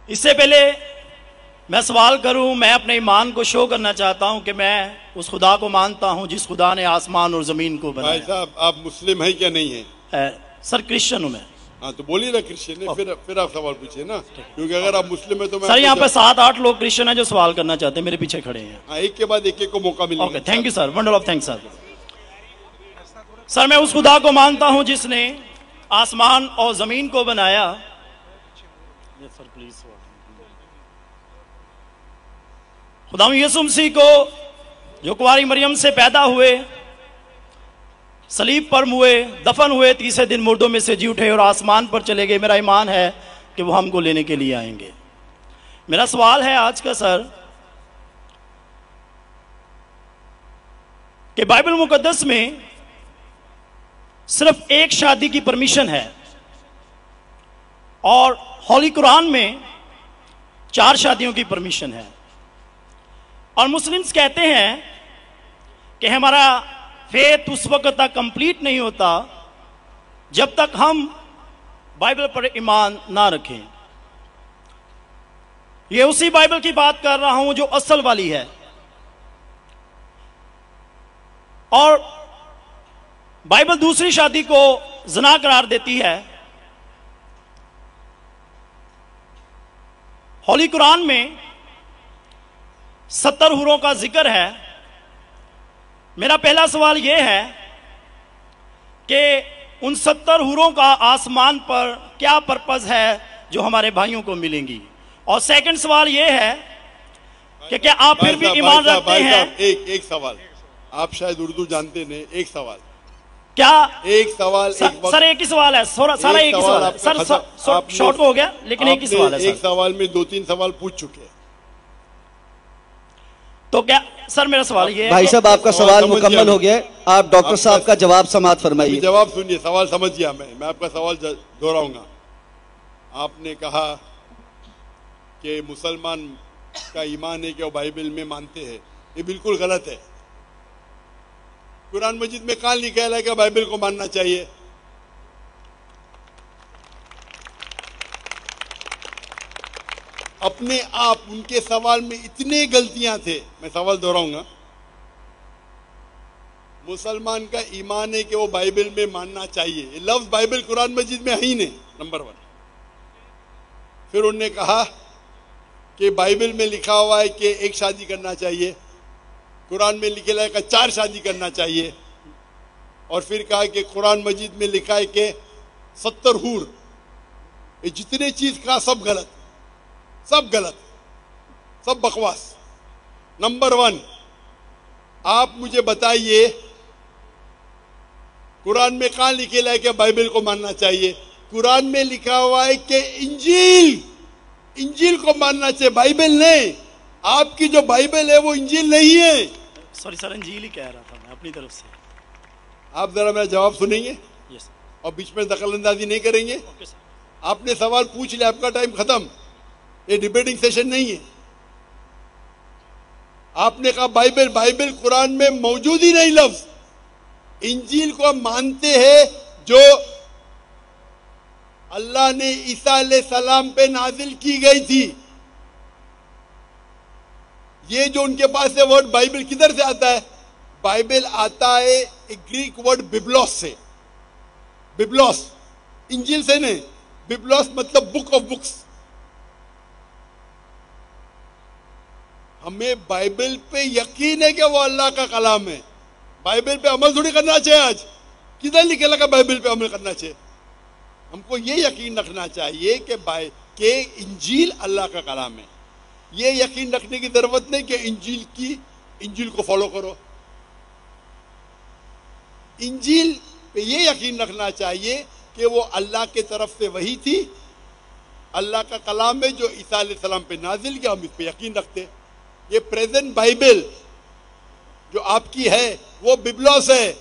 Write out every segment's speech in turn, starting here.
इससे पहले मैं सवाल करूं, मैं अपने ईमान को शो करना चाहता हूं कि मैं उस खुदा को मानता हूं जिस खुदा ने आसमान और जमीन को बनाया। भाई साहब, आप मुस्लिम हैं क्या नहीं है? सर क्रिश्चियन हूं मैं। हाँ तो बोलिए ना क्रिश्चियन है, फिर आप सवाल पूछिए ना, क्योंकि अगर आप मुस्लिम है तो मैं सर यहाँ पे 7-8 लोग क्रिश्चियन हैं जो सवाल करना चाहते हैं, मेरे पीछे खड़े हैं। हाँ, एक के बाद एक को मौका मिलेगा। Okay, thank you sir, wonderful of thanks sir. Sir मैं उस खुदा को मानता हूं जिसने आसमान और जमीन को बनाया। सर प्लीज, खुदा यीशु मसीह को जो कुंवारी मरियम से पैदा हुए, सलीब पर मुए, दफन हुए, तीसरे दिन मुर्दों में से जी उठे और आसमान पर चले गए। मेरा ईमान है कि वो हमको लेने के लिए आएंगे। मेरा सवाल है आज का सर कि बाइबल मुकद्दस में सिर्फ एक शादी की परमिशन है और होली कुरान में 4 शादियों की परमिशन है, और मुस्लिम्स कहते हैं कि हमारा फेथ उस वक्त तक कंप्लीट नहीं होता जब तक हम बाइबल पर ईमान ना रखें। ये उसी बाइबल की बात कर रहा हूं जो असल वाली है, और बाइबल दूसरी शादी को ज़िना करार देती है। होली कुरान में 70 हुरों का जिक्र है। मेरा पहला सवाल यह है कि उन 70 हुरों का आसमान पर क्या पर्पस है जो हमारे भाइयों को मिलेंगी, और सेकंड सवाल यह है कि क्या आप फिर भी ईमान रखते हैं? एक सवाल, आप शायद उर्दू जानते नहीं, एक सवाल क्या? एक सवाल सर एक ही सवाल है, सारा एक ही सवाल है सर, शॉर्ट हो गया लेकिन एक ही सवाल है सर। एक सवाल में 2-3 सवाल पूछ चुके हैं, तो क्या सर मेरा सवाल ये है भाई साहब आपका सवाल मुकम्मल हो गया, आप डॉक्टर साहब का जवाब समाप्त फरमाइए। जवाब सुनिए, सवाल समझ गया मैं आपका सवाल दोहराऊंगा। आपने कहा कि मुसलमान का ईमान है कि वो बाइबल में मानते हैं, ये बिल्कुल गलत है। कुरान मजीद में कहाँ लिखा है कि बाइबल को मानना चाहिए? अपने आप उनके सवाल में इतने गलतियां थे, मैं सवाल दोहराऊंगा। मुसलमान का ईमान है कि वो बाइबल में मानना चाहिए, ये लफ्ज बाइबल कुरान मजीद में है ही नहीं, नंबर 1। फिर उन्होंने कहा कि बाइबल में लिखा हुआ है कि एक शादी करना चाहिए, कुरान में लिखा है कि 4 शादी करना चाहिए, और फिर कहा कि कुरान मजीद में लिखा है कि 70 हूर। ये जितने चीज कहा सब गलत, सब गलत, सब बकवास। नंबर 1, आप मुझे बताइए कुरान में कहां लिखेला है कि बाइबल को मानना चाहिए? कुरान में लिखा हुआ है कि इंजील को मानना चाहिए, बाइबल नहीं। आपकी जो बाइबल है वो इंजील नहीं है। सॉरी सर, इंजील ही कह रहा था मैं अपनी तरफ से। आप जरा मेरा जवाब सुनेंगे? यस। और बीच में दखलंदाजी नहीं करेंगे? Okay sir. आपने सवाल पूछ लिया, आपका टाइम खत्म, ये डिबेटिंग सेशन नहीं है। आपने कहा बाइबल कुरान में मौजूद ही नहीं लफ्ज। इंजील को मानते हैं जो अल्लाह ने ईसा अलैहिस्सलाम पे नाजिल की गई थी। ये जो उनके पास है वर्ड बाइबल किधर से आता है? बाइबल आता है एक ग्रीक वर्ड बिब्लोस से। बिब्लोस, इंजील से नहीं। बिब्लोस मतलब बुक ऑफ बुक्स। हमें बाइबल पे यकीन है कि वो अल्लाह का कलाम है। बाइबल पे अमल थोड़ी करना चाहिए। आज किधर लिखे लगा बाइबल पे अमल करना चाहिए? हमको ये यकीन रखना चाहिए कि इंजील अल्लाह का कलाम है। ये यकीन रखने की जरूरत नहीं कि इंजील को फॉलो करो। इंजील पे ये यकीन रखना चाहिए कि वो अल्लाह के तरफ से वही थी, अल्लाह का कलाम है जो ईसा अलैहिस्सलाम पे नाजिल किया, हम इस पे यकीन रखते। ये प्रेजेंट बाइबल जो आपकी है वो बिब्लोस है।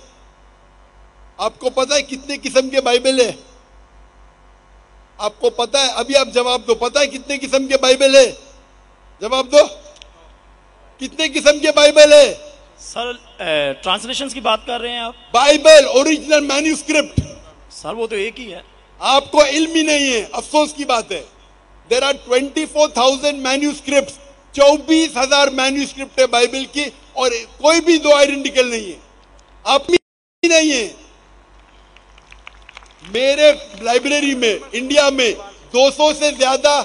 आपको पता है कितने किस्म के बाइबल है? आपको पता है? अभी आप जवाब दो, पता है कितने किस्म के बाइबल है? जवाब दो, कितने किस्म के बाइबल है? सर ट्रांसलेशंस की बात कर रहे हैं आप? Bible original manuscript. सर वो तो एक ही है। आपको इल्म ही नहीं है, अफसोस की बात है। देयर आर 24,000 मैन्यूस्क्रिप्ट्स, 24,000 मैन्यूस्क्रिप्ट है बाइबल की, और कोई भी दो आइडेंटिकल नहीं है, आप नहीं है। मेरे लाइब्रेरी में इंडिया में 200 से ज्यादा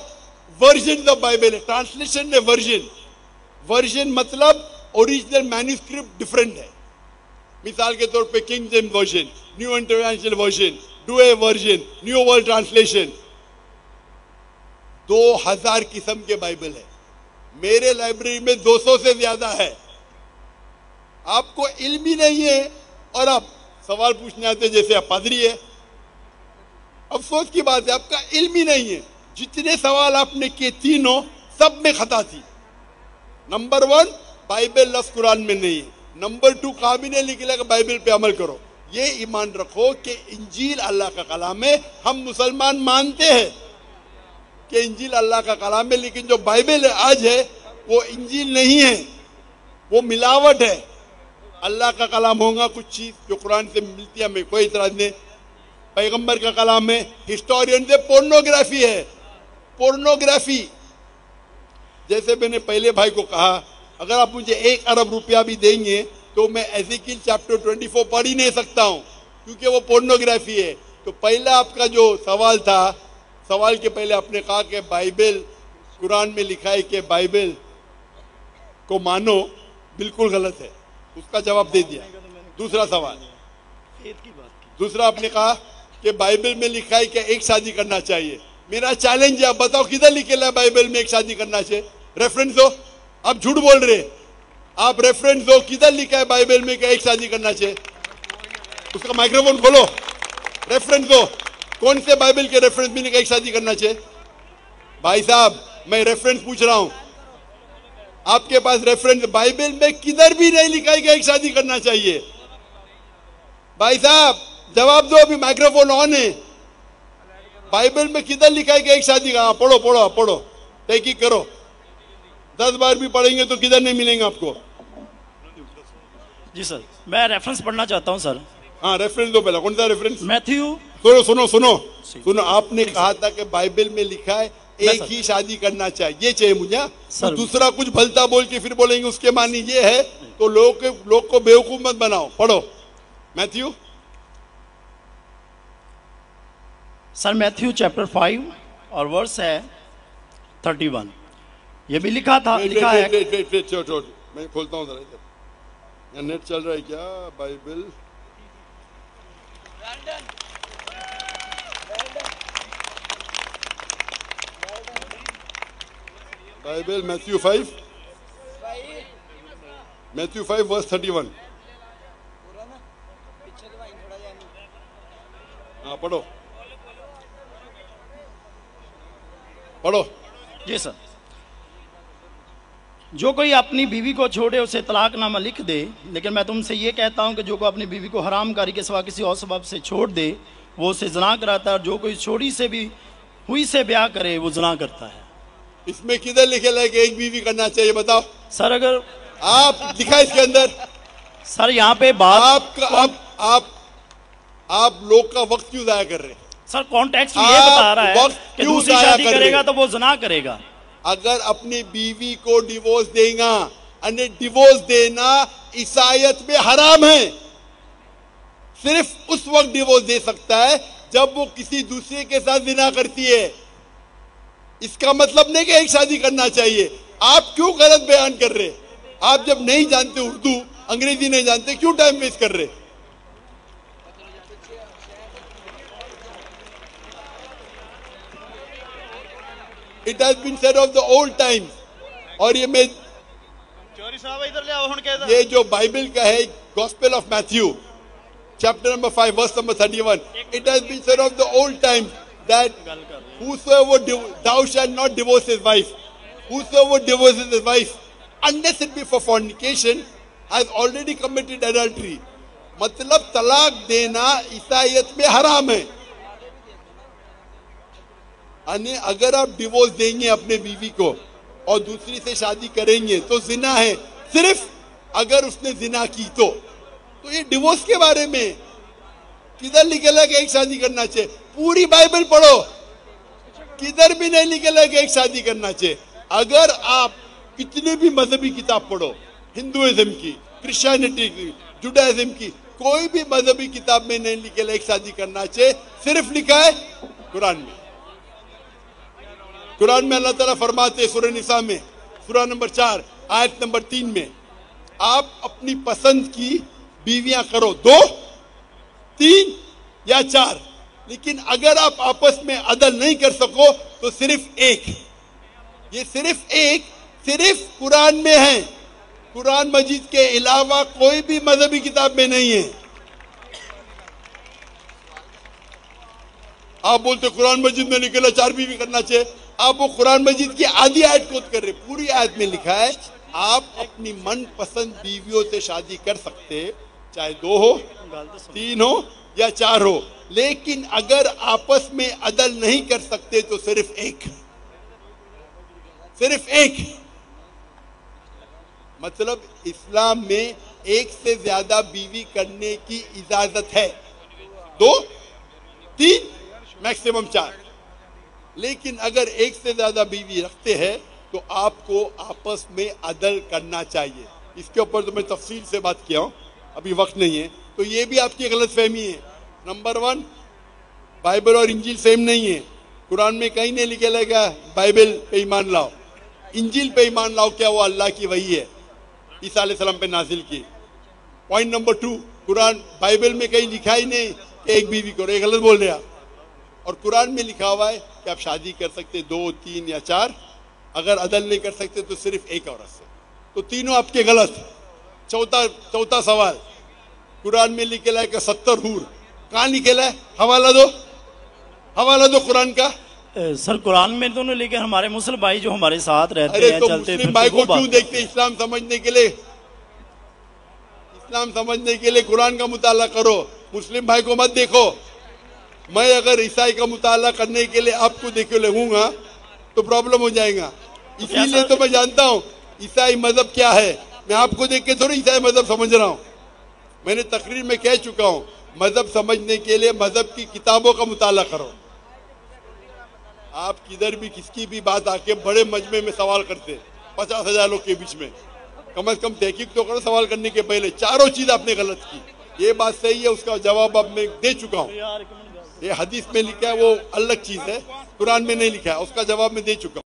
वर्जन ऑफ बाइबल है। ट्रांसलेशन है वर्जन मतलब ओरिजिनल मैन्यूस्क्रिप्ट डिफरेंट है। मिसाल के तौर पे king James version, new international version, Doue version, new world translation, 2000 किस्म के बाइबल है। मेरे लाइब्रेरी में 200 से ज्यादा है। आपको इल्म ही नहीं है और आप सवाल पूछने आते जैसे आप पादरी है। अफसोस की बात है, आपका इल्म ही नहीं है। जितने सवाल आपने किए तीनों सब में खता थी। नंबर 1, बाइबल लफ्ज कुरान में नहीं है। नंबर 2, काबिने लिखा कि बाइबल पे अमल करो। ये ईमान रखो कि इंजील अल्लाह का कलाम है। हम मुसलमान मानते हैं कि इंजील अल्लाह का कलाम है, लेकिन जो बाइबल आज है वो इंजील नहीं है, वो मिलावट है। अल्लाह का कलाम होगा कुछ चीज जो कुरान से मिलती है, हमें कोई इतराज नहीं। पैगंबर का कलाम है, हिस्टोरियन से पोर्नोग्राफी है। पोर्नोग्राफी, जैसे मैंने पहले भाई को कहा, अगर आप मुझे 1 अरब रुपया भी देंगे तो मैं एज़ेकिएल चैप्टर 24 पढ़ ही नहीं सकता हूं, क्योंकि वो पोर्नोग्राफी है। तो पहला आपका जो सवाल था, सवाल के पहले आपने कहा कि बाइबल, कुरान में लिखा है कि बाइबल को मानो, बिल्कुल गलत है। उसका जवाब दे दिया। दूसरा सवाल, दूसरा आपने कहा कि बाइबल में लिखा है कि एक शादी करना चाहिए। मेरा चैलेंज है, आप बताओ किधर लिखा है बाइबल में एक शादी करना चाहिए? रेफरेंस दो। आप झूठ बोल रहे, आप रेफरेंस दो, किधर लिखा है बाइबल में कि एक शादी करना चाहिए? उसका माइक्रोफोन खोलो, रेफरेंस दो। कौन से बाइबल के रेफरेंस में एक शादी करना चाहिए? भाई साहब, मैं रेफरेंस पूछ रहा हूं, आपके पास रेफरेंस बाइबल में किधर भी नहीं लिखा है कि एक शादी करना चाहिए? भाई साहब जवाब दो, अभी माइक्रोफोन ऑन है। बाइबल में किधर लिखा है कि एक शादी का? पढ़ो पढ़ो पढ़ो, तहकीक करो। 10 बार भी पढ़ेंगे तो किधर नहीं मिलेंगे आपको। जी सर, मैं रेफरेंस पढ़ना चाहता हूं सर। हाँ, रेफरेंस दो पहला। कौन सा रेफरेंस? मैथ्यू। सुनो सुनो सुनो सुनो, आपने कहा था कि बाइबल में लिखा है एक ही शादी करना चाहिए, ये चाहिए मुझे। तो दूसरा कुछ भलता बोल के फिर बोलेंगे उसके मानी ये है, तो लोग को बेवकूफ मत बनाओ। पढ़ो मैथ्यू। सर मैथ्यू चैप्टर 5 और वर्स है 31। ये भी लिखा था, लिखा है। मैं खोलता हूँ जरा, इधर नेट चल रहा है क्या? Bible Bible Matthew 5 verse 31। हाँ पढ़ो पढ़ो। जी सर, जो कोई अपनी बीवी को छोड़े उसे तलाकनामा लिख दे, लेकिन मैं तुमसे ये कहता हूं कि जो कोई अपनी बीवी को हरामकारी के सिवा किसी और सबब से छोड़ दे वो उसे ज़िना कराता है, और जो कोई छोड़ी से भी हुई से ब्याह करे वो ज़िना करता है। इसमें किधर लिखे है कि एक बीवी करना चाहिए? बताओ सर। अगर आप दिखा इसके अंदर सर, यहाँ पे बात आप लोग का वक्त क्यों जाया कर रहे हैं? सर कॉन्टेक्स्ट ये बता रहा है कि दूसरी शादी करेगा तो वो ज़िना करेगा। अगर अपनी बीवी को डिवोर्स देगा, डिवोर्स देना ईसाईयत में हराम है। सिर्फ उस वक्त डिवोर्स दे सकता है जब वो किसी दूसरे के साथ ज़िना करती है। इसका मतलब नहीं कि एक शादी करना चाहिए। आप क्यों गलत बयान कर रहे? आप जब नहीं जानते उर्दू, अंग्रेजी नहीं जानते, क्यों टाइम वेस्ट कर रहे? It has been said of the old times। और ये मैं ये जो बाइबल का है, gospel of Matthew chapter number 5 verse number 31, it has been said of the old times that whosoever thou shalt not divorce his wife, whosoever divorces his wife unless it be for fornication has already committed adultery। मतलब तलाक देना ईसाईयत में हराम है। अगर आप divorce देंगे अपने बीवी को और दूसरी से शादी करेंगे तो जिना है। सिर्फ अगर उसने जिना की तो ये डिवोर्स के बारे में किधर लिखेला कि एक शादी करना चाहिए? पूरी बाइबल पढ़ो। किधर भी नहीं लिखा है कि एक शादी करना चाहिए। अगर आप कितने भी मजहबी किताब पढ़ो, हिंदुइज्म की, क्रिश्चियनिटी की, जुडाइज्म की, कोई भी मजहबी किताब में नहीं लिखा है एक शादी करना चाहिए। सिर्फ लिखा है कुरान में। कुरान में अल्लाह ताला फरमाते सूरह निसा में, सूरह नंबर 4 आयत नंबर 3 में, आप अपनी पसंद की बीवियां करो 2, 3 या 4, लेकिन अगर आप आपस में अदल नहीं कर सको तो सिर्फ एक। ये सिर्फ एक, सिर्फ कुरान में है। कुरान मजीद के अलावा कोई भी मजहबी किताब में नहीं है। आप बोलते कुरान मजीद में लिखा है 4 बीवी करना चाहिए, आप वो कुरान मजीद की आधी आयत कोट कर रहे। पूरी आयत में लिखा है आप अपनी मनपसंद बीवियों से शादी कर सकते, चाहे 2 हो, 3 हो या 4 हो, लेकिन अगर आपस में अदल नहीं कर सकते तो सिर्फ एक, सिर्फ एक। मतलब इस्लाम में एक से ज्यादा बीवी करने की इजाजत है, 2, 3 मैक्सिमम 4, लेकिन अगर एक से ज्यादा बीवी रखते हैं तो आपको आपस में अदल करना चाहिए। इसके ऊपर तो मैं तफसील से बात किया हूं, अभी वक्त नहीं है। तो ये भी आपकी गलत फहमी है। नंबर 1, बाइबल और इंजील सेम नहीं है। कुरान में कहीं नहीं लिखा लगा बाइबल पे ईमान लाओ, इंजील पे ईमान लाओ, क्या वो अल्लाह की वही है, ईसा अलैहिस्सलाम पे नाजिल की। पॉइंट नंबर 2, कुरान बाइबल में कहीं लिखा ही नहीं कि एक बीवी करो, ये गलत बोल रहे आप। और कुरान में लिखा हुआ है कि आप शादी कर सकते 2, 3 या 4, अगर अदल नहीं कर सकते तो सिर्फ एक औरत से। तो तीनों आपके गलत। चौथा सवाल, कुरान में लिखेला है कि 70 हूर, कहाँ लिखेला है? हवाला दो, हवाला दो कुरान का। सर कुरान में तो नहीं, लेकिन हमारे मुस्लिम भाई जो हमारे साथ रहते अरे हैं, तो चलते मुस्लिम भाई को क्यों देखते? इस्लाम समझने के लिए, इस्लाम समझने के लिए कुरान का मुताला करो, मुस्लिम भाई को मत देखो। मैं अगर ईसाई का मुताला करने के लिए आपको देखे लगूंगा तो प्रॉब्लम हो जाएगा। इसीलिए तो मैं जानता हूँ ईसाई मजहब क्या है। मैं आपको देख के थोड़ी ईसाई मजहब समझ रहा हूँ। मैंने तकरीर में कह चुका हूँ, मजहब समझने के लिए मजहब की किताबों का मुताला करो। आप किधर भी किसकी भी बात आके बड़े मजमे में सवाल करते 50,000 लोग के बीच में, कम से कम तहकीक तो करो सवाल करने के पहले। चारों चीज आपने गलत की, ये बात सही है, उसका जवाब अब मैं दे चुका हूँ। ये हदीस में लिखा है वो अलग चीज है, कुरान में नहीं लिखा है, उसका जवाब मैं दे चुका हूँ।